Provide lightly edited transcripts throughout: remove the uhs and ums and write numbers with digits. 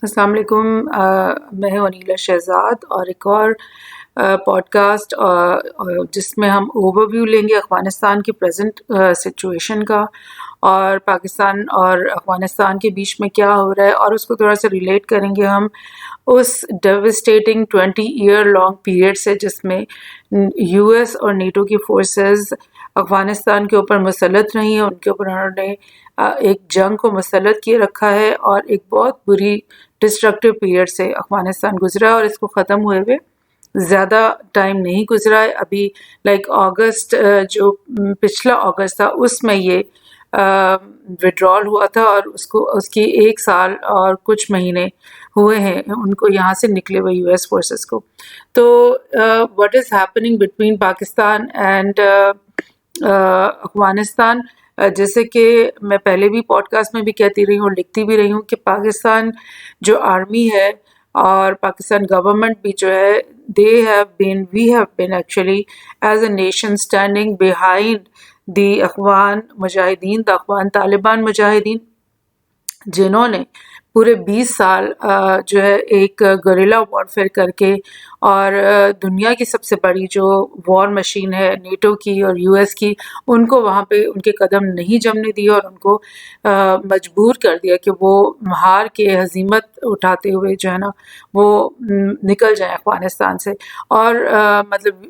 السلام علیکم. میں ہوں انیلا شہزاد اور ایک اور پوڈ کاسٹ جس میں ہم اوور ویو لیں گے افغانستان کی پریزنٹ سچویشن کا اور پاکستان اور افغانستان کے بیچ میں کیا ہو رہا ہے، اور اس کو تھوڑا سا ریلیٹ کریں گے ہم اس ڈیوسٹیٹنگ 20 ایئر لانگ پیریڈ سے جس میں یو ایس اور نیٹو کی فورسز افغانستان کے اوپر مسلط رہی ہیں. ان کے اوپر انہوں نے ایک جنگ کو مسلط کیے رکھا ہے اور ایک بہت بری ڈسٹرکٹیو پیریڈ سے افغانستان گزرا ہے، اور اس کو ختم ہوئے ہوئے زیادہ ٹائم نہیں گزرا ہے. ابھی اگست، جو پچھلا اگست تھا، اس میں یہ وڈرال ہوا تھا، اور اس کی 1 سال اور کچھ مہینے ہوئے ہیں ان کو یہاں سے نکلے ہوئے یو ایس فورسز کو. تو what is happening between Pakistan and Afghanistan, جیسے کہ میں پہلے بھی پوڈ کاسٹ میں بھی کہتی رہی ہوں، لکھتی بھی رہی ہوں کہ پاکستان جو آرمی ہے اور پاکستان گورنمنٹ بھی جو ہے we have been actually as a nation standing behind the Afghan mujahideen, the Afghan Taliban مجاہدین، جنہوں نے پورے 20 سال جو ہے ایک گوریلا وارفیئر کر کے اور دنیا کی سب سے بڑی جو وار مشین ہے نیٹو کی اور یو ایس کی، ان کو وہاں پہ ان کے قدم نہیں جمنے دیے اور ان کو مجبور کر دیا کہ وہ ہار کے ہزیمت اٹھاتے ہوئے جو ہے نا وہ نکل جائیں افغانستان سے. اور مطلب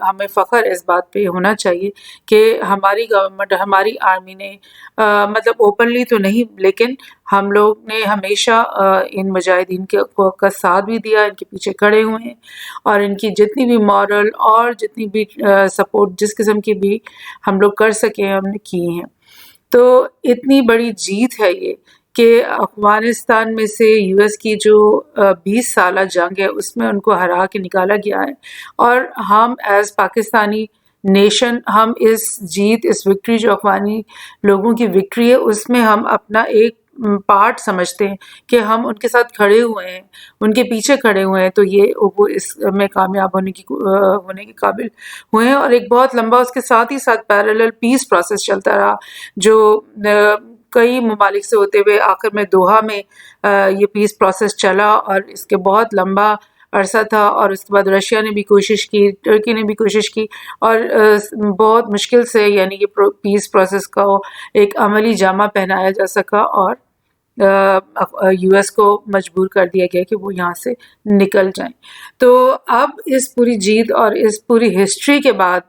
ہمیں فخر اس بات پہ ہونا چاہیے کہ ہماری گورنمنٹ، ہماری آرمی نے مطلب اوپنلی تو نہیں، لیکن ہم لوگ نے ہمیشہ ان مجاہدین کا ساتھ بھی دیا، ان کے پیچھے کھڑے ہوئے ہیں، اور ان کی جتنی بھی مورل اور جتنی بھی سپورٹ جس قسم کی بھی ہم لوگ کر سکے ہم نے کی ہیں. تو اتنی بڑی جیت ہے یہ کہ افغانستان میں سے یو ایس کی جو 20 سالہ جنگ ہے اس میں ان کو ہرا کے نکالا گیا ہے، اور ہم ایز پاکستانی نیشن ہم اس جیت، اس وکٹری جو افغانی لوگوں کی وکٹری ہے، اس میں ہم اپنا ایک پارٹ سمجھتے ہیں کہ ہم ان کے ساتھ کھڑے ہوئے ہیں، ان کے پیچھے کھڑے ہوئے ہیں. تو یہ وہ اس میں کامیاب ہونے کے قابل ہوئے ہیں. اور ایک بہت لمبا اس کے ساتھ ہی ساتھ پیرالل پیس پروسیس چلتا رہا جو کئی ممالک سے ہوتے ہوئے آخر میں دوحہ میں یہ پیس پروسیس چلا، اور اس کے بہت لمبا عرصہ تھا. اور اس کے بعد رشیا نے بھی کوشش کی، ترکی نے بھی کوشش کی، اور بہت مشکل سے یعنی کہ پیس پروسیس کا ایک عملی جامہ پہنایا جا سکا، اور یو ایس کو مجبور کر دیا گیا کہ وہ یہاں سے نکل جائیں. تو اب اس پوری جیت اور اس پوری ہسٹری کے بعد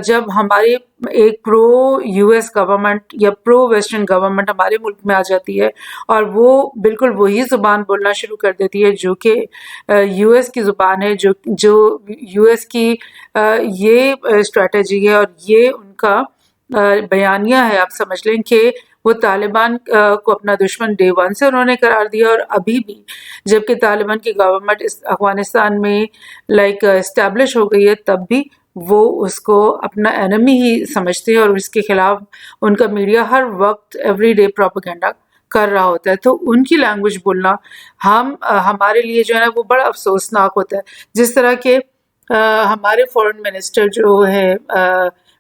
جب ہمارے ایک پرو یو ایس گورنمنٹ یا پرو ویسٹرن گورنمنٹ ہمارے ملک میں آ جاتی ہے، اور وہ بالکل وہی زبان بولنا شروع کر دیتی ہے جو کہ یو ایس کی زبان ہے، جو یو ایس کی یہ اسٹریٹجی ہے اور یہ ان کا بیانیہ ہے. آپ سمجھ لیں کہ وہ طالبان کو اپنا دشمن ڈے 1 سے انہوں نے قرار دیا، اور ابھی بھی جبکہ طالبان کی گورنمنٹ افغانستان میں اسٹیبلش ہو گئی ہے، تب بھی وہ اس کو اپنا انیمی ہی سمجھتے ہیں، اور اس کے خلاف ان کا میڈیا ہر وقت ایوری ڈے پروپیگنڈا کر رہا ہوتا ہے. تو ان کی لینگویج بولنا ہمارے لیے جو ہے نا وہ بڑا افسوسناک ہوتا ہے. جس طرح کہ ہمارے فورن منسٹر جو ہے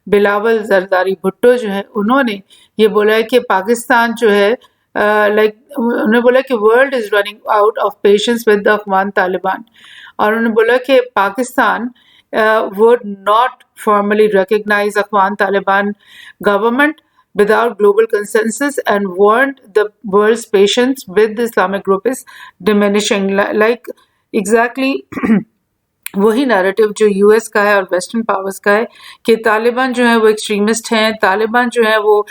بلاول زرداری بھٹو جو ہے، انہوں نے یہ بولا ہے کہ پاکستان جو ہے انہوں نے بولا کہ world is running out of patience with the Afghan Taliban, اور انہوں نے بولا کہ Pakistan would not formally recognize Afghan Taliban government without global consensus, and warned the world's patience with the Islamic group is diminishing. Like exactly وہی narrative جو U S کا ہے اور ویسٹرن پاورز کا ہے کہ طالبان جو ہیں وہ ایکسٹریمسٹ ہیں، طالبان جو ہیں وہ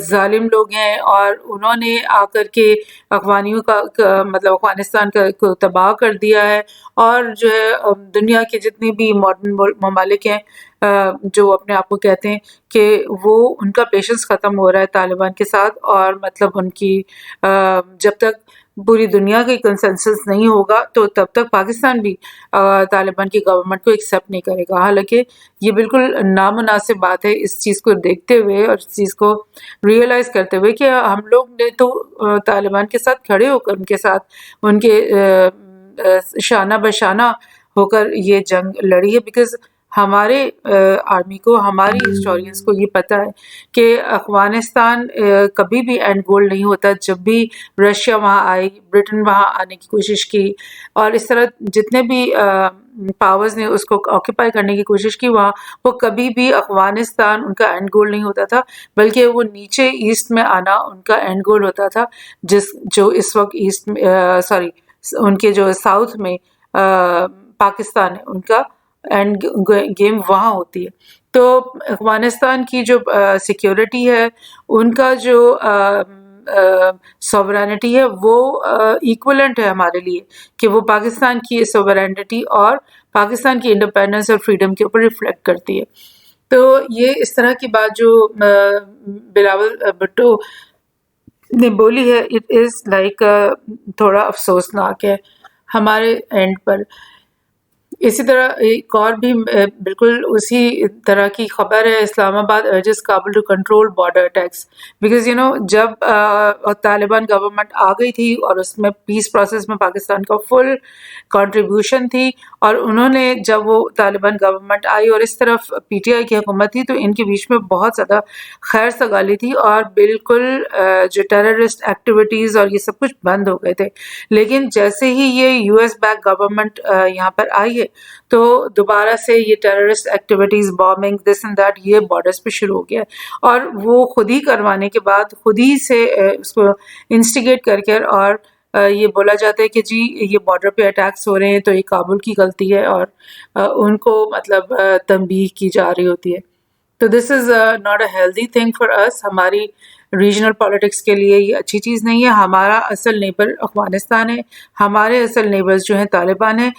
ظالم لوگ ہیں، اور انہوں نے آ کر کے افغانیوں کا مطلب افغانستان کو تباہ کر دیا ہے. اور جو ہے دنیا کے جتنے بھی ماڈرن ممالک ہیں جو اپنے آپ کو کہتے ہیں کہ وہ ان کا پیشنس ختم ہو رہا ہے طالبان کے ساتھ، اور مطلب ان کی جب تک پوری دنیا کا کنسنسس نہیں ہوگا تو تب تک پاکستان بھی طالبان کی گورنمنٹ کو ایکسیپٹ نہیں کرے گا. حالانکہ یہ بالکل نامناسب بات ہے اس چیز کو دیکھتے ہوئے اور اس چیز کو ریئلائز کرتے ہوئے کہ ہم لوگ نے تو طالبان کے ساتھ کھڑے ہو کر ان کے ساتھ ان کے شانہ بشانہ ہو کر یہ جنگ لڑی ہے. بیکاز ہمارے آرمی کو, ہماری ہسٹورینس کو یہ پتہ ہے کہ افغانستان کبھی بھی اینڈ گول نہیں ہوتا. جب بھی رشیا وہاں آئی, برٹن وہاں آنے کی کوشش کی, اور اس طرح جتنے بھی پاورز نے اس کو آکوپائی کرنے کی کوشش کی وہاں, وہ کبھی بھی افغانستان ان کا اینڈ گول نہیں ہوتا تھا, بلکہ وہ نیچے ایسٹ میں آنا ان کا اینڈ گول ہوتا تھا, جو اس وقت ایسٹ میں ان کے جو ساؤتھ میں پاکستان ہے, ان کا اینڈ گیم وہاں ہوتی ہے. تو افغانستان کی جو سیکیورٹی ہے, ان کا جو سوورینٹی ہے, وہ ایکولنٹ ہے ہمارے لیے کہ وہ پاکستان کی سوورینٹی اور پاکستان کی انڈیپینڈنس اور فریڈم کے اوپر ریفلیکٹ کرتی ہے. تو یہ اس طرح کی بات جو بلاول بھٹو نے بولی ہے, اٹ از لائک تھوڑا افسوسناک ہے ہمارے اینڈ پر. اسی طرح ایک اور بھی بالکل اسی طرح کی خبر ہے, Islamabad urges Kabul to control border attacks, because جب طالبان گورنمنٹ آ گئی تھی اور اس میں پیس پروسیس میں پاکستان کا فل کنٹریبیوشن تھی, اور انہوں نے جب وہ طالبان گورنمنٹ آئی اور اس طرف پی ٹی آئی کی حکومت تھی, تو ان کے بیچ میں بہت زیادہ خیر سگالی تھی, اور بالکل جو ٹیررسٹ ایکٹیویٹیز اور یہ سب کچھ بند ہو گئے تھے. لیکن جیسے ہی یہ یو ایس بیک گورنمنٹ یہاں پر آئی ہے, تو دوبارہ سے یہ terrorist activities, bombing, this and that, یہ بارڈرز پہ شروع ہو گیا, اور وہ خود ہی کروانے کے بعد خود ہی سے اس کو انسٹیگیٹ کر کے, اور یہ بولا جاتا ہے کہ جی یہ بارڈر پہ اٹیکس ہو رہے ہیں تو یہ کابل کی غلطی ہے, اور ان کو مطلب تنبیہ کی جا رہی ہوتی ہے. تو this is not a healthy thing for us. ہماری ریجنل پالیٹکس کے لیے یہ اچھی چیز نہیں ہے. ہمارا اصل نیبر افغانستان ہے, ہمارے اصل نیبرز جو ہیں طالبان ہیں.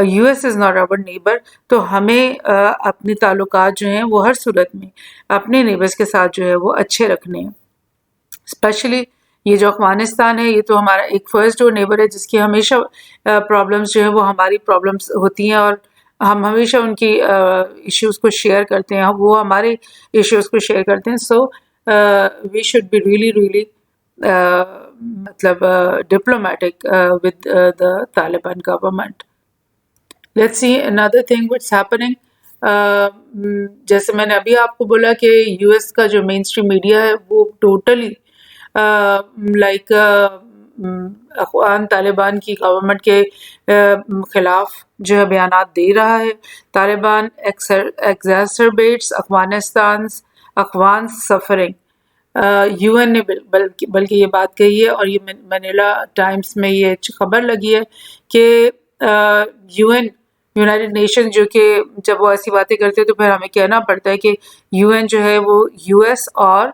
U S is not our neighbour. تو ہمیں اپنے تعلقات جو ہیں وہ ہر صورت میں اپنے نیبرز کے ساتھ جو ہے وہ اچھے رکھنے ہیں. اسپیشلی یہ جو افغانستان ہے, یہ تو ہمارا ایک فرسٹ ڈور نیبر ہے, جس کی ہمیشہ پرابلمس جو ہیں وہ ہماری پرابلمس ہوتی ہیں, اور ہم ہمیشہ ان کی ایشوز کو شیئر کرتے ہیں, وہ ہمارے ایشوز کو شیئر کرتے ہیں. سو وی شوڈ بی ریئلی مطلب diplomatic with the Taliban government. Let's see another thing what's happening. جیسے میں نے ابھی آپ کو بولا کہ یو ایس کا جو مین اسٹریم میڈیا ہے وہ ٹوٹلی لائک افغان طالبان کی گورنمنٹ کے خلاف جو ہے بیانات دے رہا ہے. Taliban exacerbates Afghan suffering. U N نے بلکہ یہ بات کہی ہے, اور یہ منیلا ٹائمز میں یہ خبر لگی ہے کہ یو این یونائٹڈ نیشن جو کہ جب وہ ایسی باتیں کرتے ہیں تو پھر ہمیں کہنا پڑتا ہے کہ یو این جو ہے وہ یو ایس اور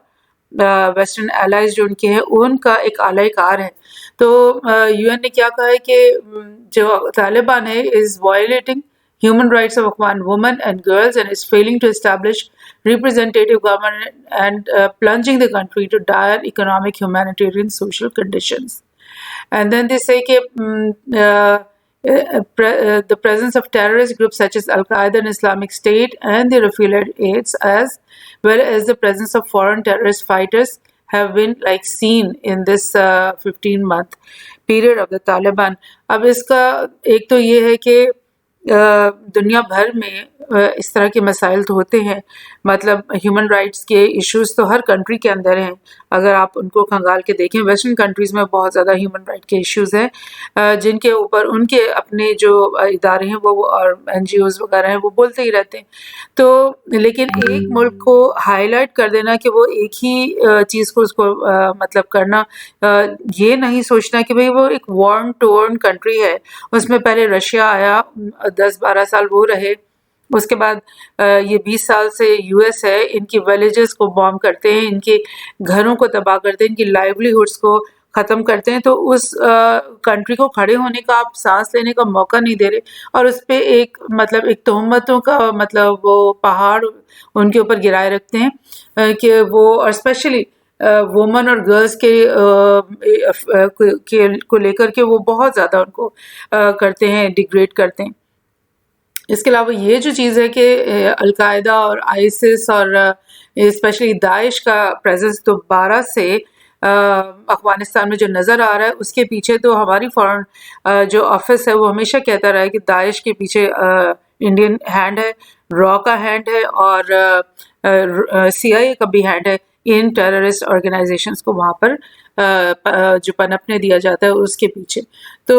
ویسٹرن الائز جو ان کے ہیں ان کا ایک اعلی کار ہے. تو یو این نے کیا کہا ہے کہ جو طالبان ہے is violating human rights of Afghan women and girls and is failing to establish representative government and plunging the country to dire economic, humanitarian, social conditions. And then they say the presence of terrorist groups such as Al-Qaeda and Islamic State and their affiliates, as well as the presence of foreign terrorist fighters, have been like seen in this 15-month period of the Taliban. اب اس کا ایک تو یہ ہے کہ دنیا بھر میں اس طرح کے مسائل تو ہوتے ہیں, مطلب ہیومن رائٹس کے ایشوز تو ہر کنٹری کے اندر ہیں. اگر آپ ان کو کھنگال کے دیکھیں, ویسٹرن کنٹریز میں بہت زیادہ ہیومن رائٹ کے ایشوز ہیں جن کے اوپر ان کے اپنے جو ادارے ہیں وہ اور این جی اوز وغیرہ ہیں وہ بولتے ہی رہتے ہیں. تو لیکن ایک ملک کو ہائی لائٹ کر دینا کہ وہ ایک ہی چیز کو اس کو مطلب کرنا, یہ نہیں سوچنا کہ بھئی وہ ایک وارن ٹورن کنٹری ہے, اس میں پہلے رشیا آیا 10-12 سال وہ رہے, اس کے بعد یہ 20 سال سے یو ایس ہے, ان کی ویلیجز کو بام کرتے ہیں, ان کے گھروں کو تباہ کرتے ہیں, ان کی لائیولی ہوڈس کو ختم کرتے ہیں. تو اس کنٹری کو کھڑے ہونے کا, آپ سانس لینے کا موقع نہیں دے رہے, اور اس پہ ایک مطلب ایک تہمتوں کا مطلب وہ پہاڑ ان کے اوپر گرائے رکھتے ہیں کہ وہ, اور اسپیشلی وومن اور گرلز کو لے کر کے وہ بہت زیادہ ان کو کرتے ہیں, ڈیگریڈ کرتے ہیں. اس کے علاوہ یہ جو چیز ہے کہ القاعدہ اور آئیسس اور اسپیشلی داعش کا پریزنس دوبارہ سے افغانستان میں جو نظر آ رہا ہے, اس کے پیچھے تو ہماری فارن جو آفس ہے وہ ہمیشہ کہتا رہا ہے کہ داعش کے پیچھے انڈین ہینڈ ہے, را کا ہینڈ ہے, اور CIA کا بھی ہینڈ ہے ان ٹیررسٹ آرگنائزیشنس کو وہاں پر جو پنپنے دیا جاتا ہے اس کے پیچھے. تو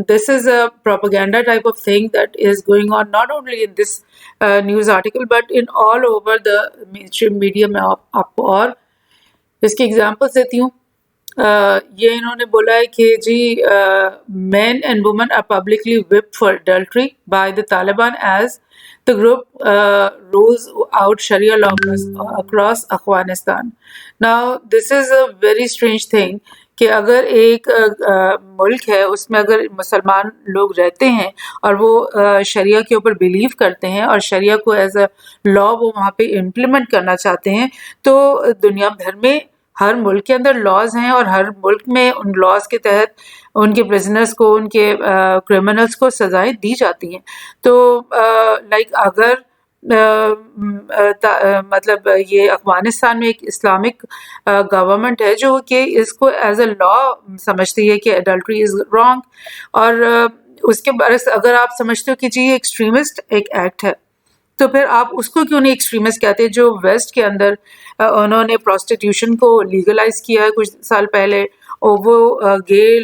this is a propaganda type of thing that is going on not only in this news article but in all over the mainstream media. میں آپ کو اور اس کی ایگزامپلس دیتی ہوں. یہ انہوں نے بولا ہے کہ جی men and women are publicly whipped for adultery by the Taliban as the group rolls out Sharia law across Afghanistan. Now, this is a very strange thing کہ اگر ایک ملک ہے اس میں اگر مسلمان لوگ رہتے ہیں اور وہ شریعہ کے اوپر بلیو کرتے ہیں اور شریعہ کو ایز اے لا وہ وہاں پہ امپلیمنٹ کرنا چاہتے ہیں, تو دنیا بھر میں ہر ملک کے اندر لاز ہیں اور ہر ملک میں ان لاز کے تحت ان کے پرزنرز کو, ان کے کرمنلز کو سزائیں دی جاتی ہیں. تو لائک اگر مطلب یہ افغانستان میں ایک اسلامک گورنمنٹ ہے جو کہ اس کو ایز اے لا سمجھتی ہے کہ ایڈلٹری از رانگ, اور اس کے برعکس اگر آپ سمجھتے ہو کہ جی یہ ایکسٹریمسٹ ایک ایکٹ ہے, تو پھر آپ اس کو کیوں نہیں ایکسٹریمسٹ کہتے. جو ویسٹ کے اندر انہوں نے پروسٹیٹیوشن کو لیگلائز کیا ہے کچھ سال پہلے, اور وہ گے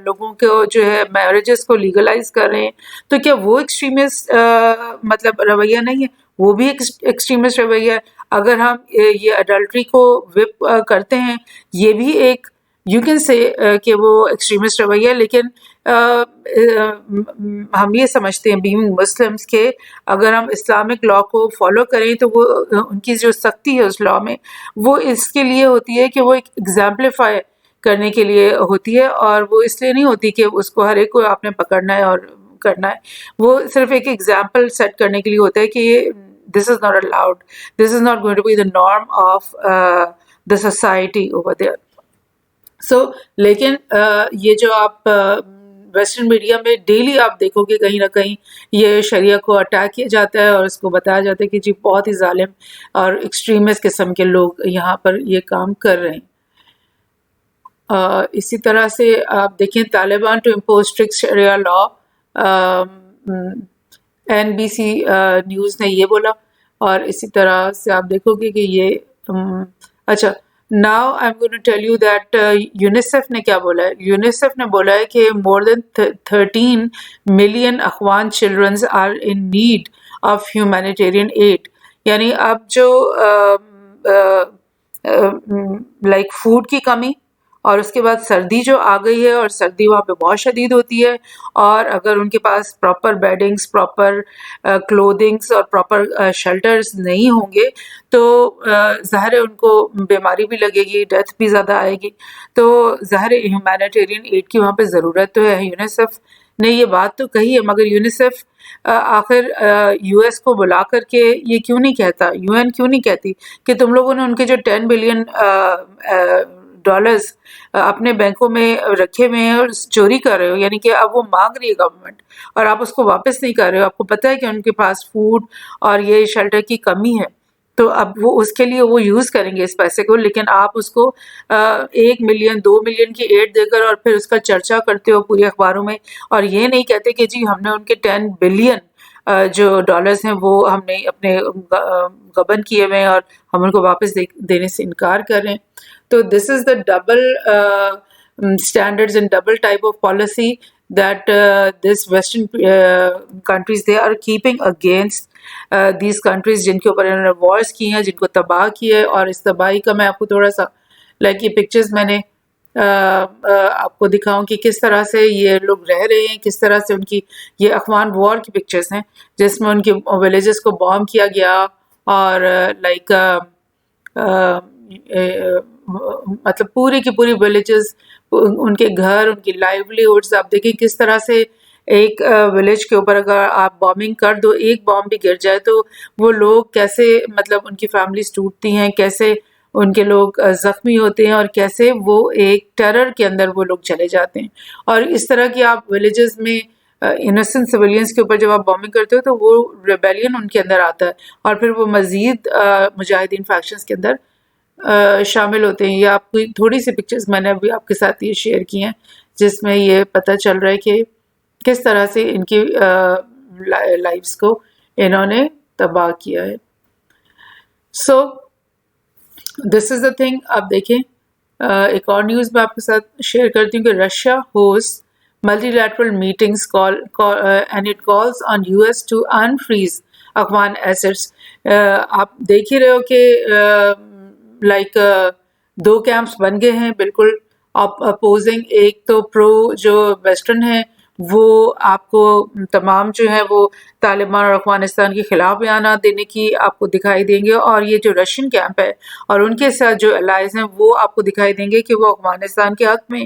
لوگوں کو جو ہے میرجز کو لیگلائز کر رہے ہیں, تو کیا وہ ایکسٹریمسٹ مطلب رویہ نہیں ہے؟ وہ بھی ایکسٹریمسٹ رویہ ہے. اگر ہم یہ اڈلٹری کو وپ کرتے ہیں, یہ بھی ایک یو کین سے کہ وہ ایکسٹریمسٹ رویہ ہے. لیکن ہم یہ سمجھتے ہیں بینگ مسلمس کہ اگر ہم اسلامک لا کو فالو کریں تو وہ ان کی جو سختی ہے اس لا میں وہ اس کے لیے ہوتی ہے کہ وہ ایک ایگزامپلیفائی کرنے کے لیے ہوتی ہے, اور وہ اس لیے نہیں ہوتی کہ اس کو ہر ایک کو آپ نے پکڑنا ہے اور کرنا ہے. وہ صرف ایک ایگزامپل سیٹ کرنے کے لیے ہوتا ہے کہ یہ this is not allowed, this is not going to be the norm of the society over there. So لیکن یہ جو آپ ویسٹرن میڈیا میں ڈیلی آپ دیکھو گے کہیں نہ کہیں یہ شریعہ کو اٹیک کیا جاتا ہے اور اس کو بتایا جاتا ہے کہ جی بہت ہی ظالم اور ایکسٹریمسٹ قسم کے لوگ یہاں پر یہ کام کر رہے ہیں. اسی طرح سے آپ دیکھیں Taliban to impose strict sharia law, NBC news نے یہ بولا. اور اسی طرح سے آپ دیکھو گے کہ یہ اچھا now I am going to tell you that UNICEF نے کیا بولا ہے. یونیسیف نے بولا ہے کہ more than 13 million Afghan childrens are in need of humanitarian aid. یعنی اب جو لائک فوڈ کی کمی اور اس کے بعد سردی جو آ گئی ہے, اور سردی وہاں پہ بہت شدید ہوتی ہے, اور اگر ان کے پاس پراپر بیڈنگس, پراپر کلودنگس اور پراپر شیلٹرز نہیں ہوں گے تو ظاہر ہے ان کو بیماری بھی لگے گی, ڈیتھ بھی زیادہ آئے گی. تو ظاہر ہے ہیومینیٹیرین ایڈ کی وہاں پہ ضرورت تو ہے. یونیسیف نے یہ بات تو کہی ہے, مگر یونیسیف آخر US کو بلا کر کے یہ کیوں نہیں کہتا, UN کیوں نہیں کہتی کہ تم لوگوں نے ان کے جو $10 بلین اپنے بینکوں میں رکھے ہوئے ہیں اور چوری کر رہے ہو, یعنی کہ اب وہ مانگ رہی ہے گورنمنٹ اور آپ اس کو واپس نہیں کر رہے ہو. آپ کو پتہ ہے کہ ان کے پاس فوڈ اور یہ شیلٹر کی کمی ہے, تو اب وہ اس کے لیے وہ یوز کریں گے اس پیسے کو, لیکن آپ اس کو 1 ملین 2 ملین کی ایڈ دے کر اور پھر اس کا چرچا کرتے ہو پورے اخباروں میں, اور یہ نہیں کہتے کہ جی ہم نے ان کے $10 بلین جو ڈالرز ہیں وہ ہم نے اپنے غبن کیے ہوئے ہیں اور ہم ان کو واپس دینے سے انکار کر رہے ہیں. تو this is the double standards and double type of policy that this Western countries they are keeping against these countries جن کے اوپر انہوں نے وارس کی ہیں, جن کو تباہ کیا ہے. اور اس تباہی کا میں آپ کو تھوڑا سا لائک یہ پکچرز میں نے آپ کو دکھاؤں کہ کس طرح سے یہ لوگ رہ رہے ہیں, کس طرح سے ان کی یہ افغان وار کی پکچرز ہیں جس میں ان کے ولیجز کو بام کیا گیا, اور لائک مطلب پوری کی پوری ولیجز, ان کے گھر, ان کی لائیولیہوڈز, آپ دیکھیں کس طرح سے ایک ولیج کے اوپر اگر آپ بامبنگ کر دو, ایک بام بھی گر جائے تو وہ لوگ کیسے مطلب ان کی فیملیز ٹوٹتی ہیں, کیسے ان کے لوگ زخمی ہوتے ہیں, اور کیسے وہ ایک ٹیرر کے اندر وہ لوگ چلے جاتے ہیں. اور اس طرح کی آپ ولیجز میں انوسنٹ سویلینس کے اوپر جب آپ بامبنگ کرتے ہو تو وہ ریبیلین ان کے اندر آتا ہے, اور پھر وہ مزید مجاہدین فیکشنز کے اندر شامل ہوتے ہیں. یہ آپ کو تھوڑی سی پکچرز میں نے ابھی آپ کے ساتھ یہ شیئر کی ہیں جس میں یہ پتہ چل رہا ہے کہ کس طرح سے ان کی لائفز کو انہوں نے تباہ کیا ہے. سو دس از دا تھنگ. آپ دیکھیں ایک اور نیوز میں آپ کے ساتھ شیئر کرتی ہوں کہ Russia host multilateral meetings and it calls on U S to unfreeze Afghan assets. آپ دیکھ ہی رہے ہو کہ لائک دو کیمپس بن گئے ہیں بالکل اپوزنگ. ایک تو پرو جو ویسٹرن ہے وہ آپ کو تمام جو ہے وہ طالبان اور افغانستان کے خلاف بیانات دینے کی آپ کو دکھائی دیں گے, اور یہ جو رشین کیمپ ہے اور ان کے ساتھ جو الائز ہیں وہ آپ کو دکھائی دیں گے کہ وہ افغانستان کے حق میں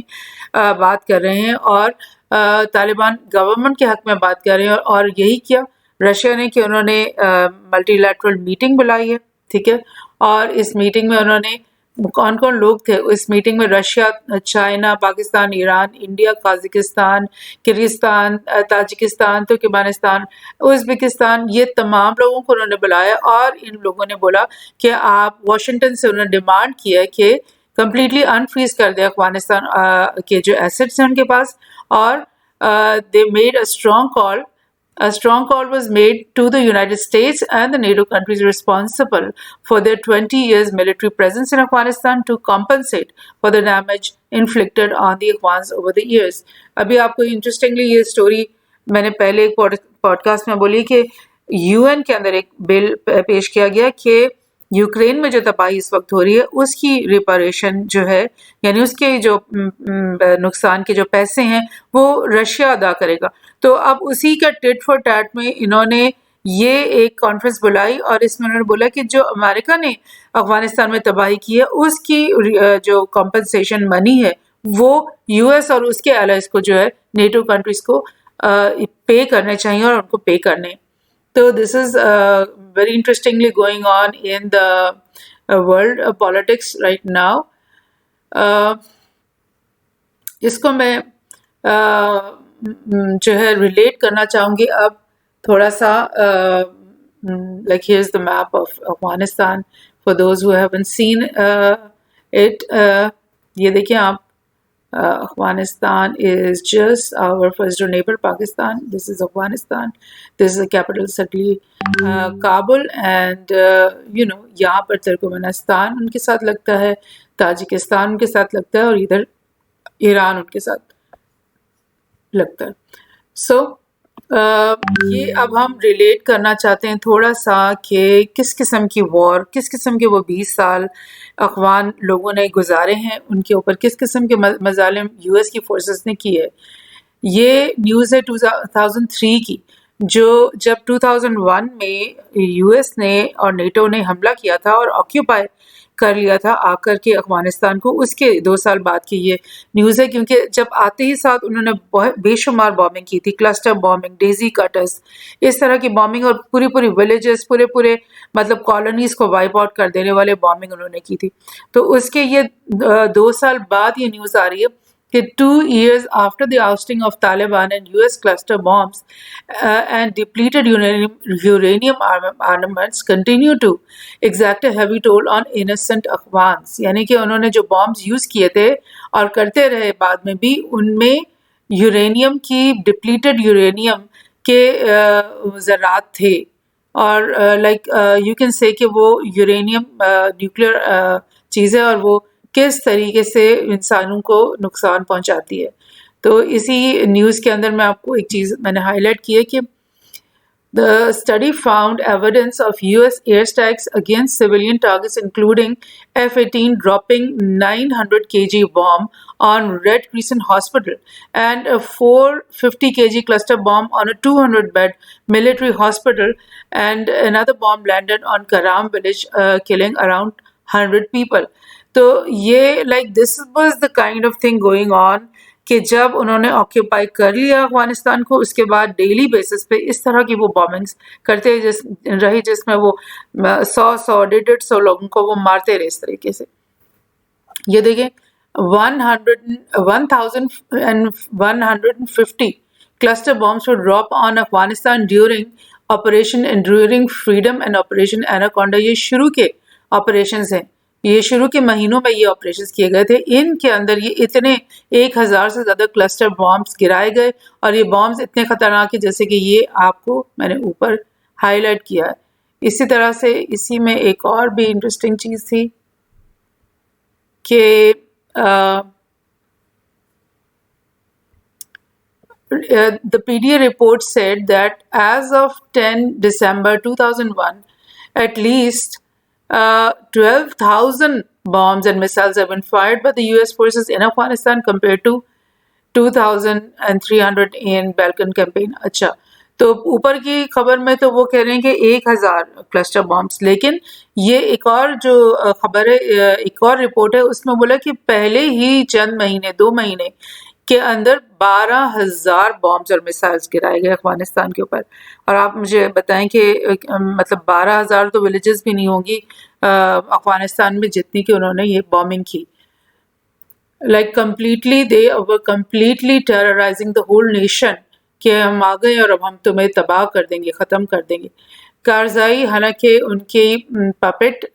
بات کر رہے ہیں اور طالبان گورنمنٹ کے حق میں بات کر رہے ہیں. اور یہی کیا رشیا نے کہ انہوں نے ملٹی لیٹرل میٹنگ بلائی ہے, ٹھیک ہے, اور اس میٹنگ میں انہوں نے کون کون لوگ تھے اس میٹنگ میں؟ Russia, China, Pakistan, Iran, India, Kazakhstan, Kyrgyzstan, Tajikistan, Turkmenistan, Uzbekistan, یہ تمام لوگوں کو انہوں نے بلایا. اور ان لوگوں نے بولا کہ آپ واشنگٹن سے انہوں نے ڈیمانڈ کیا کہ کمپلیٹلی انفریز کر دیں افغانستان کے جو ایسٹس ہیں ان کے پاس. اور they made a strong call. A strong call was made to the United States and the NATO countries responsible for their 20 years military presence in Afghanistan to compensate for the damage inflicted on the Afghans over the years. ابھی آپ کو interestingly یہ story میں نے پہلے ایک pod cost میں بولی کہ یو این کے اندر ایک بل پیش کیا گیا کہ یوکرین میں جو تباہی اس وقت ہو رہی ہے اس کی ریپریشن جو ہے, یعنی اس کے جو نقصان کے جو پیسے ہیں وہ رشیا ادا کرے گا. تو اب اسی کا ٹٹ فار ٹیٹ میں انہوں نے یہ ایک کانفرنس بلائی اور اس میں انہوں نے بولا کہ جو امریکہ نے افغانستان میں تباہی کی ہے اس کی جو کمپنسیشن منی ہے وہ یو ایس اور اس کے الائز کو جو ہے نیٹو کنٹریز کو پے کرنے چاہیے اور ان کو پے کرنے. تو this is very interestingly going on in the world politics right now. اس کو میں جو ہے ریلیٹ کرنا چاہوں گی اب تھوڑا سا like here's the map of Afghanistan for those who haven't seen it. یہ دیکھیں آپ, Afghanistan is just our first door neighbor Pakistan. This is Afghanistan. This is the capital certainly Kabul, and یہاں پر ترکمانستان ان کے ساتھ لگتا ہے, Tajikistan ان کے ساتھ لگتا ہے, اور ادھر ایران ان کے ساتھ لگتا ہے. سو یہ اب ہم ریلیٹ کرنا چاہتے ہیں تھوڑا سا کہ کس قسم کی وار, کس قسم کے وہ 20 سال افغان لوگوں نے گزارے ہیں, ان کے اوپر کس قسم کے مظالم یو ایس کی فورسز نے کی ہے. یہ نیوز ہے 2003 کی, جو جب 2001 میں یو ایس نے اور نیٹو نے حملہ کیا تھا اور آکیوپائی کر لیا تھا آ کر کے افغانستان کو, اس کے 2 سال بعد کی یہ نیوز ہے. کیونکہ جب آتے ہی ساتھ انہوں نے بہت بے شمار بامبنگ کی تھی, کلسٹر بامبنگ, ڈیزی کٹرز, اس طرح کی بامبنگ, اور پوری ولیجز, پورے مطلب کالونیز کو وائپ آؤٹ کر دینے والے بامبنگ انہوں نے کی تھی. تو اس کے یہ 2 سال بعد یہ نیوز آ رہی ہے کہ 2 years after the ousting of Taliban and US cluster bombs and depleted uranium armaments continue to exact a heavy toll on innocent Afghans. یعنی کہ انہوں نے جو بامبز یوز کیے تھے اور کرتے رہے بعد میں بھی, ان میں یورینیم کی ڈپلیٹڈ یورینیم کے ذرات تھے, اور لائک یو کین سے کہ وہ یورینیم نیوکلیئر چیز ہے اور وہ کس طریقے سے انسانوں کو نقصان پہنچاتی ہے. تو اسی نیوز کے اندر میں آپ کو ایک چیز میں نے ہائی لائٹ کی ہے کہ the study found evidence of US airstrikes against civilian targets including F-18 dropping 900 kg bomb on Red Crescent Hospital and a 450 kg cluster bomb on a 200-bed military hospital, and another bomb landed on Karam village killing around 100 people. تو یہ like this was the kind of thing going on کہ جب انہوں نے occupy کر لیا افغانستان کو, اس کے بعد ڈیلی بیسس پہ اس طرح کی وہ بامبنگس کرتے رہی جس میں وہ 100-150 لوگوں کو وہ مارتے رہے اس طریقے سے. یہ دیکھیں 1150 cluster bombs were dropped on Afghanistan during Operation Enduring Freedom and Operation Anaconda. یہ شروع کے آپریشنز ہیں یہ شروع کے مہینوں میں یہ آپریشن کیے گئے تھے. ان کے اندر یہ اتنے 1000 سے زیادہ کلسٹر بامبس گرائے گئے, اور یہ بامبس اتنے خطرناک ہیں جیسے کہ یہ آپ کو میں نے اوپر ہائی لائٹ کیا ہے. اسی طرح سے اسی میں ایک اور بھی انٹرسٹنگ چیز تھی کہ the PDA report said that as of 10 December 2001, at least 12,000 bombs and missiles have been fired by the US forces in Afghanistan compared to 2,300 in Balkan campaign. اچھا, تو اوپر کی خبر میں تو وہ کہہ رہے ہیں کہ 1000 کلسٹر بامبس, لیکن یہ ایک اور جو خبر ہے, ایک اور رپورٹ ہے, اس میں بولا کہ پہلے ہی چند مہینے 2 مہینے کے اندر 12,000 بامبس اور میسائلز گرائے گئے افغانستان کے اوپر. اور آپ مجھے بتائیں کہ مطلب 12,000 تو ولیجز بھی نہیں ہوں گی افغانستان میں جتنی کہ انہوں نے یہ بامبنگ کی. Like completely, they were completely terrorizing the whole nation کہ ہم آ گئے اور اب ہم تمہیں تباہ کر دیں گے, ختم کر دیں گے. کارزائی حالانکہ ان کی پپٹ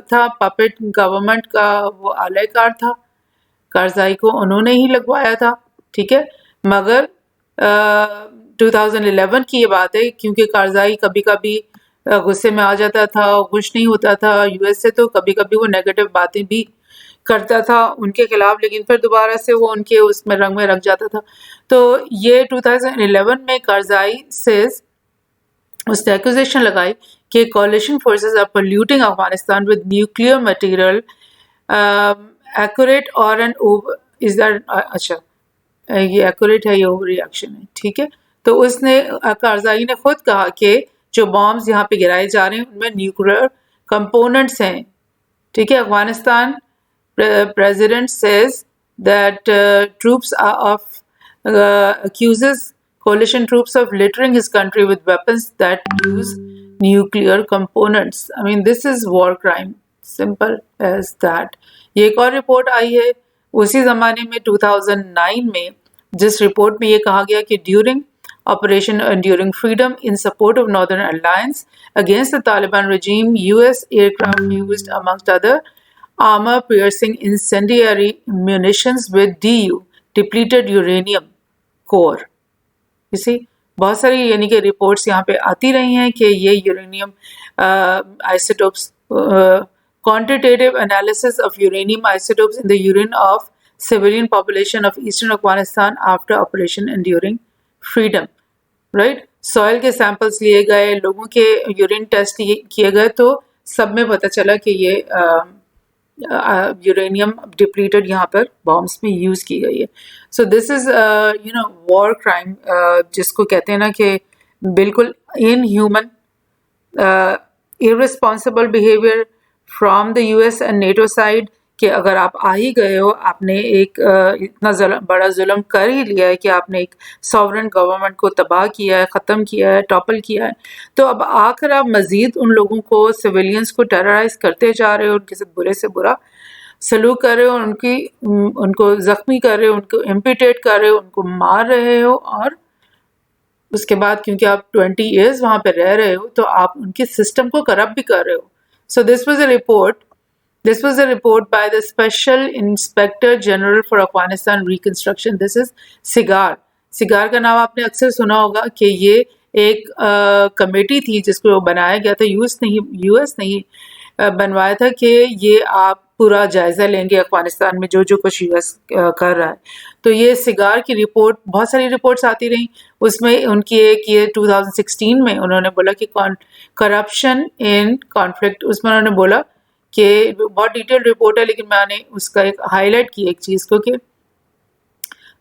تھا, پپٹ گورنمنٹ کا وہ اعلی کار تھا, کارزائی کو انہوں نے ہی لگوایا تھا, ٹھیک ہے. مگر 2011 کی یہ بات ہے, کیونکہ کارزائی کبھی کبھی غصے میں آ جاتا تھا, خوش نہیں ہوتا تھا US سے, تو کبھی کبھی وہ نیگیٹو باتیں بھی کرتا تھا ان کے خلاف, لیکن پھر دوبارہ سے وہ ان کے اس میں رنگ میں رکھ جاتا تھا. تو یہ 2011 میں کارزائی سے اس نے ایکوزیشن لگائی کہ coalition forces are polluting Afghanistan with nuclear material accurate or an over is that اچھا یہ ایکوریٹ ہے, یہ اوور ریئیکشن ہے, ٹھیک ہے. تو اس نے کارزائی نے خود کہا کہ جو بامبز یہاں پہ گرائے جا رہے ہیں ان میں نیوکلیئر کمپوننٹس ہیں, ٹھیک ہے. Afghanistan president says that troops accuses coalition troops of littering his country with weapons that use nuclear components. I mean, this is war crime, simple as that. یہ ایک اور رپورٹ آئی ہے اسی زمانے میں 2009 میں, جس رپورٹ میں یہ کہا گیا کہ during Operation Enduring Freedom in support of Northern Alliance against the Taliban regime, US aircraft used, amongst other, armor-piercing incendiary munitions with DU, depleted uranium core. You see, بہت ساری یعنی کہ رپورٹس یہاں پہ آتی رہی ہیں کہ یہ uranium isotopes, quantitative analysis of uranium isotopes in the urine of civilian population of eastern Afghanistan after Operation Enduring Freedom. Right? Soil کے سیمپلس لیے گئے, لوگوں کے یورین ٹیسٹ کیے گئے, تو سب میں پتہ چلا کہ یہ یورینیم ڈپلیٹڈ یہاں پر بامبس میں یوز کی گئی ہے. سو دس از وار کرائم, جس کو کہتے ہیں نا کہ بالکل in human irresponsible behavior from the US and NATO side, کہ اگر آپ آ ہی گئے ہو, آپ نے ایک اتنا بڑا ظلم کر ہی لیا ہے کہ آپ نے ایک ساورن گورنمنٹ کو تباہ کیا ہے, ختم کیا ہے, ٹاپل کیا ہے, تو اب آ کر آپ مزید ان لوگوں کو, سویلینس کو ٹیررائز کرتے جا رہے ہو, ان کے ساتھ برے سے برا سلوک کر رہے ہو, ان کو زخمی کر رہے ہو, ان کو امپیٹیٹ کر رہے ہو, ان کو مار رہے ہو, اور اس کے بعد کیونکہ آپ 20 ایئرز وہاں پہ رہ رہے ہو تو آپ ان کے سسٹم کو کرپٹ بھی کر رہے ہو. So this was a report by the special inspector general for Afghanistan reconstruction. This is SIGAR کا نام آپ نے اکثر سنا ہوگا کہ یہ ایک کمیٹی تھی جس کو بنایا گیا تھا, یو ایس نہیں بنوایا تھا کہ یہ آپ پورا جائزہ لیں گے افغانستان میں جو کچھ یو ایس کر رہا ہے. تو یہ سگار کی رپورٹ, بہت ساری رپورٹس آتی رہیں, اس میں ان کی ایک یہ 2016 میں انہوں نے بولا کہ کرپشن ان کانفلکٹ, اس میں انہوں نے بولا کہ بہت ڈیٹیل رپورٹ ہے لیکن میں نے اس کا ایک ہائی لائٹ کی ایک چیز کو, کہ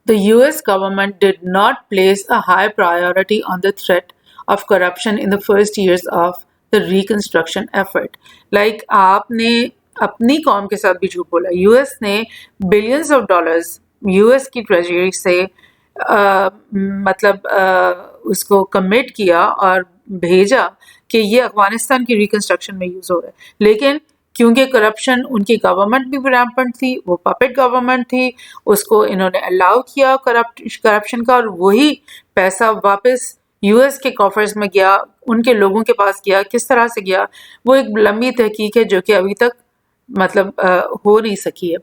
the US government did not place a high priority on the threat of corruption in the first years of the reconstruction effort. Like آپ نے اپنی قوم کے ساتھ بھی جھوٹ بولا. یو ایس نے billions of dollars U S کی ٹریجری سے مطلب اس کو کمٹ کیا اور بھیجا کہ یہ افغانستان کی ریکنسٹرکشن میں یوز ہو رہا ہے, لیکن کیونکہ کرپشن ان کی گورنمنٹ بھی ریمپنٹ تھی, وہ پپٹ گورنمنٹ تھی, اس کو انہوں نے الاؤ کیا کرپشن کا, اور وہی پیسہ واپس یو ایس کے کافرز میں گیا, ان کے لوگوں کے پاس گیا. کس طرح سے گیا وہ ایک لمبی تحقیق ہے جو کہ ابھی تک مطلب ہو نہیں سکی ہے.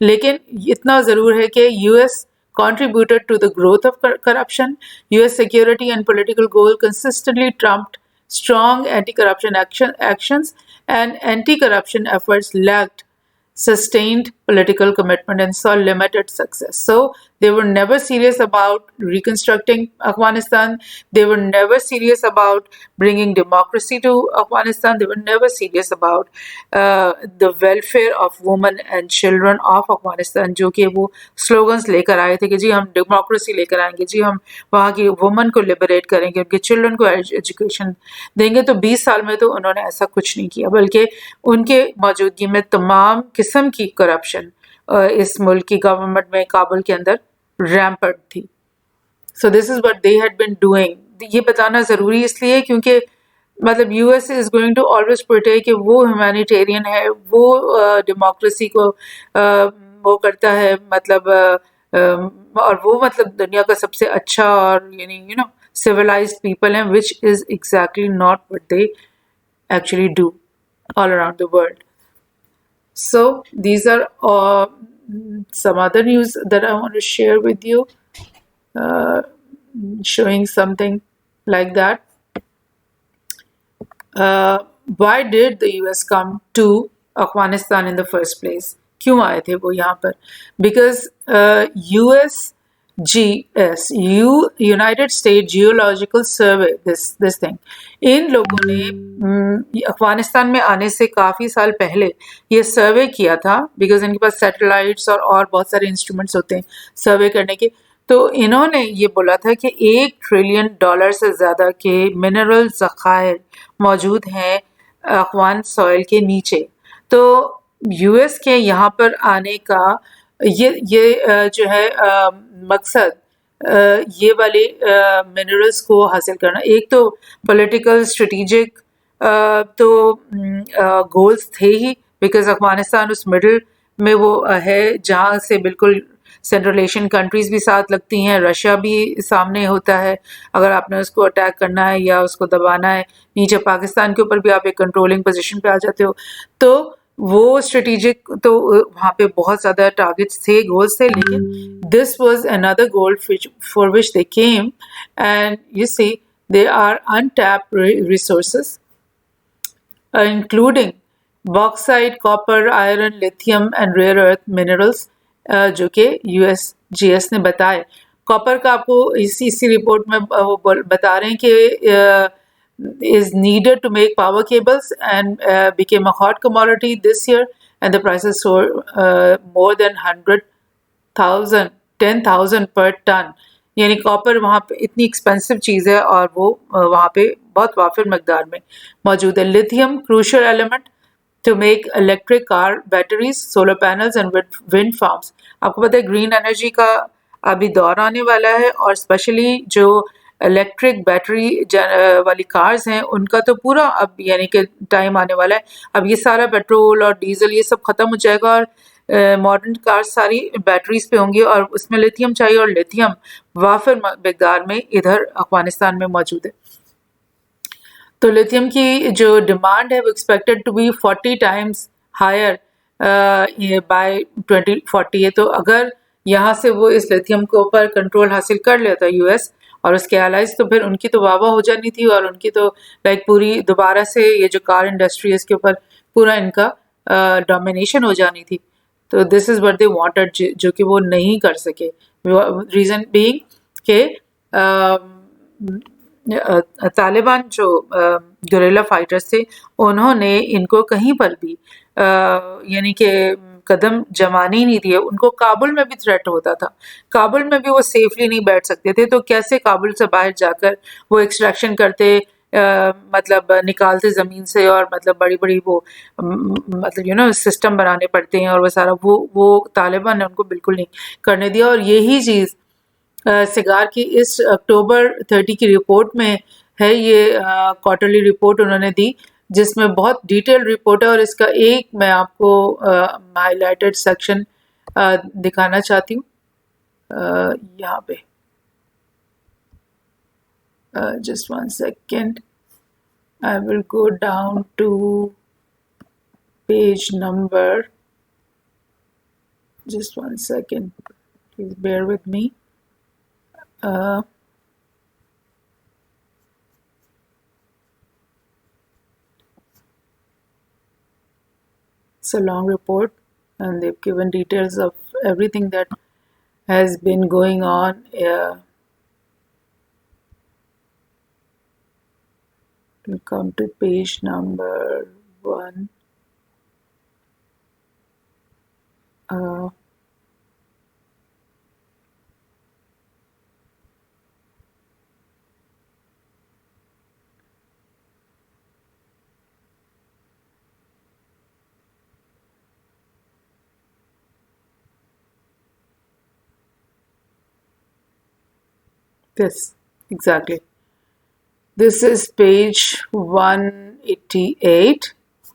لیکن اتنا ضرور ہے کہ U S contributed to the growth of corruption. US security and political goals consistently trumped strong anti-corruption actions, and anti-corruption efforts lacked sustained political commitment and saw limited success. So they were never serious about reconstructing Afghanistan. They were never serious about bringing democracy to Afghanistan. They were never serious about the welfare of women and children of Afghanistan, جو کہ وہ slogans لے کر آئے تھے کہ جی ہم democracy لے کر آئیں گے، جی ہم وہاں کی وومن کو لبریٹ کریں گے، ان کے چلڈرن کو ایجوکیشن دیں گے. تو 20 سال میں تو انہوں نے ایسا کچھ نہیں کیا، بلکہ ان کے موجودگی میں تمام قسم کی کرپشن اس ملک کی گورنمنٹ میں کابل کے اندر ریمپرٹ تھی. So this is what they had been doing. یہ بتانا ضروری اس لیے کیونکہ مطلب U S is going to always protect کہ وہ ہیومینیٹیرین ہے، وہ ڈیموکریسی کو وہ کرتا ہے، مطلب اور وہ مطلب دنیا کا سب سے اچھا اور یعنی civilized people ہیں, which is exactly not what they actually do all around the world. So these are some other news that I want to share with you, showing something like that. Why did the US come to Afghanistan in the first place? کیوں آئے تھے وہ یہاں پر؟ Because USGS, United States Geological Survey, this thing, ان لوگوں نے افغانستان میں آنے سے کافی سال پہلے یہ سروے کیا تھا، بیکاز ان کے پاس سیٹلائٹس اور بہت سارے انسٹرومنٹس ہوتے ہیں سروے کرنے کے. تو انہوں نے یہ بولا تھا کہ $1 ٹریلین سے زیادہ کے منرل ذخائر موجود ہیں افغان سوئل کے نیچے. تو یو ایس کے یہاں پر آنے کا یہ جو ہے مقصد یہ والے منرلس کو حاصل کرنا، ایک تو پولیٹیکل اسٹریٹجک تو گولز تھے ہی، بیکاز افغانستان اس مڈل میں وہ ہے جہاں سے بالکل سینٹرل ایشین کنٹریز بھی ساتھ لگتی ہیں، رشیا بھی سامنے ہوتا ہے اگر آپ نے اس کو اٹیک کرنا ہے یا اس کو دبانا ہے. نیچے پاکستان کے اوپر بھی آپ ایک کنٹرولنگ پوزیشن پہ آ جاتے ہو. تو وہ اسٹریٹجک تو وہاں پہ بہت زیادہ ٹارگیٹس تھے، گولز تھے، لیکن دس واز اندر goal for which they came. And you see they are untapped resources including bauxite, copper, iron, lithium and rare earth minerals, جو کہ یو ایس جی ایس نے بتائے. کاپر کا آپ کو اسی رپورٹ میں وہ بتا رہے ہیں کہ is needed to make power cables and became a hot commodity this year, and the prices soared more than 10,000 per ton. یعنی کاپر وہاں پہ اتنی ایکسپینسو چیز ہے اور وہ وہاں پہ بہت وافر مقدار میں موجود ہے. Lithium crucial element to make electric car batteries, solar panels and wind farms. آپ کو پتہ ہے گرین انرجی کا ابھی دور آنے والا ہے، اور اسپیشلی جو الیکٹرک بیٹری والی کارز ہیں ان کا تو پورا اب یعنی کہ ٹائم آنے والا ہے. اب یہ سارا پیٹرول اور ڈیزل یہ سب ختم ہو جائے گا، اور ماڈرن کارز ساری بیٹریز پہ ہوں گی، اور اس میں لیتھیم چاہیے، اور لیتھیم وافر مقدار میں ادھر افغانستان میں موجود ہے. تو لیتھیم کی جو ڈیمانڈ ہے وہ expected to be 40 times higher by 2040 ہے. تو اگر یہاں سے وہ اس لیتھیم کے اوپر کنٹرول حاصل کر لیتا یو ایس اور اس کے الائز، تو پھر ان کی تو واہ واہ ہو جانی تھی، اور ان کی تو لائک پوری دوبارہ سے یہ جو کار انڈسٹری ہے اس کے اوپر پورا ان کا ڈومینیشن ہو جانی تھی. تو this is what they wanted, جو کہ وہ نہیں کر سکے. ریزن بینگ کہ طالبان جو گریلا فائٹرز تھے انہوں نے ان کو کہیں پر بھی یعنی کہ قدم جمانے ہی نہیں دیے. ان کو کابل میں بھی تھریٹ ہوتا تھا، کابل میں بھی وہ سیفلی نہیں بیٹھ سکتے تھے. تو کیسے کابل سے باہر جا کر وہ ایکسٹریکشن کرتے، مطلب نکالتے زمین سے، اور مطلب بڑی بڑی وہ مطلب سسٹم بنانے پڑتے ہیں، اور وہ سارا وہ طالبان نے ان کو بالکل نہیں کرنے دیا. اور یہی چیز سگار کی اس اکتوبر 30 کی رپورٹ میں ہے. یہ کوارٹرلی رپورٹ انہوں نے دی جس میں بہت ڈیٹیل رپورٹ ہے، اور اس کا ایک میں آپ کو ہائی لائٹڈ سیکشن دکھانا چاہتی ہوں یہاں پہ. Just 1 second, I will go down to page number, just 1 second, please bear with me. It's a long report, and they've given details of everything that has been going on. We'll come to page number 1. This, exactly. This is page 188.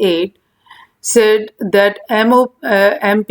aid said that MP,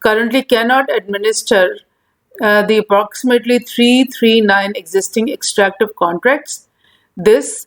currently cannot administer the approximately 339 existing extractive contracts. This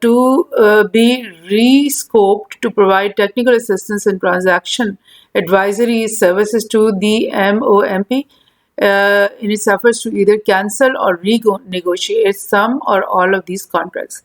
to be re-scoped to provide technical assistance and transaction advisory services to the MOMP in its efforts to either cancel or renegotiate some or all of these contracts.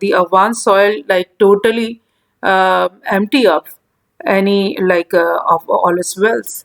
the Afghan soil like totally empty of any of all its wealth.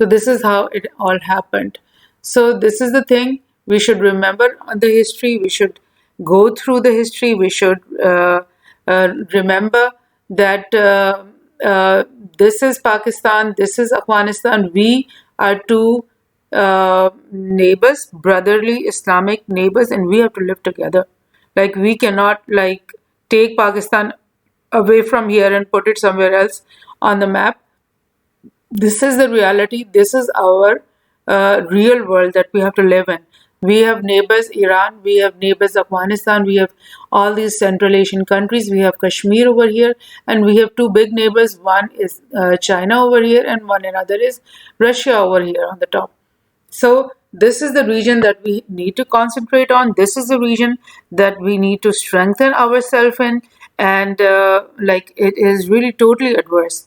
So this is how it all happened. So this is the thing, we should remember the history, we should go through the history, we should remember that this is Pakistan, this is Afghanistan. We are two neighbors, brotherly Islamic neighbors, and we have to live together. Like we cannot take Pakistan away from here and put it somewhere else on the map. This is the reality. This is our real world that we have to live in. We have neighbors Iran, we have neighbors Afghanistan, we have all these Central Asian countries, we have Kashmir over here, and we have two big neighbors. One is China over here, and one another is Russia over here on the top. So this is the region that we need to concentrate on. This is the region that we need to strengthen ourselves in, and it is really totally adverse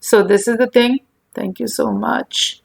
So this is the thing. Thank you so much.